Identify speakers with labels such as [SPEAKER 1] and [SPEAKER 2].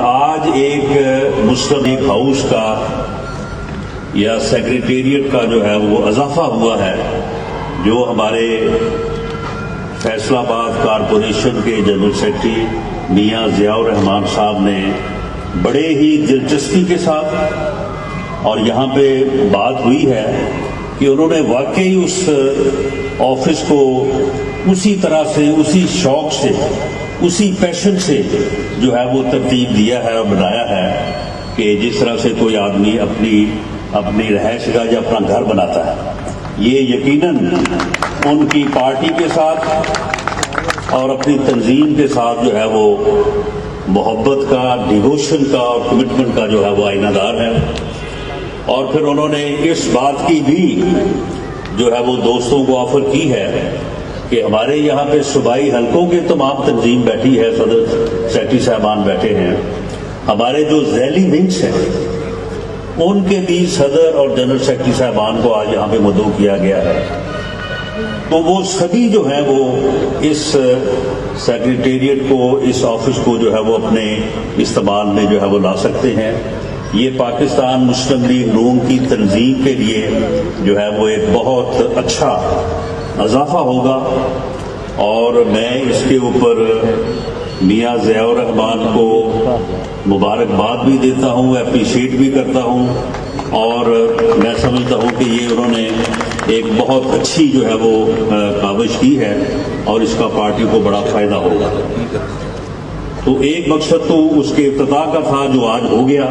[SPEAKER 1] آج ایک مسلم ہاؤس کا یا سیکریٹریٹ کا جو ہے وہ اضافہ ہوا ہے، جو ہمارے فیصل آباد کارپوریشن کے جنرل سیکرٹری میاں ضیاء الرحمان صاحب نے بڑے ہی دلچسپی کے ساتھ، اور یہاں پہ بات ہوئی ہے کہ انہوں نے واقعی اس آفس کو اسی طرح سے، اسی شوق سے، اسی پیشن سے جو ہے وہ ترتیب دیا ہے اور بنایا ہے کہ جس طرح سے کوئی آدمی اپنی رہائش گاہ یا اپنا گھر بناتا ہے۔ یہ یقیناً ان کی پارٹی کے ساتھ اور اپنی تنظیم کے ساتھ جو ہے وہ محبت کا، ڈیووشن کا اور کمٹمنٹ کا جو ہے وہ آئینہ دار ہے۔ اور پھر انہوں نے اس بات کی بھی جو ہے وہ دوستوں کو آفر کی ہے کہ ہمارے یہاں پہ صوبائی حلقوں کے تمام تنظیم بیٹھی ہے، صدر سیکرٹری صاحبان بیٹھے ہیں، ہمارے جو ذیلی ونگس ہیں ان کے بھی صدر اور جنرل سیکرٹری صاحبان کو آج یہاں پہ مدعو کیا گیا ہے، تو وہ سبھی جو ہیں وہ اس سیکریٹریٹ کو، اس آفس کو جو ہے وہ اپنے استعمال میں جو ہے وہ لا سکتے ہیں۔ یہ پاکستان مسلم لیگ نون کی تنظیم کے لیے جو ہے وہ ایک بہت اچھا اضافہ ہوگا، اور میں اس کے اوپر میاں ضیاء الرحمان کو مبارکباد بھی دیتا ہوں، اپریشیٹ بھی کرتا ہوں، اور میں سمجھتا ہوں کہ یہ انہوں نے ایک بہت اچھی جو ہے وہ کاوش کی ہے اور اس کا پارٹی کو بڑا فائدہ ہوگا۔ تو ایک مقصد تو اس کے افتتاح کا تھا جو آج ہو گیا،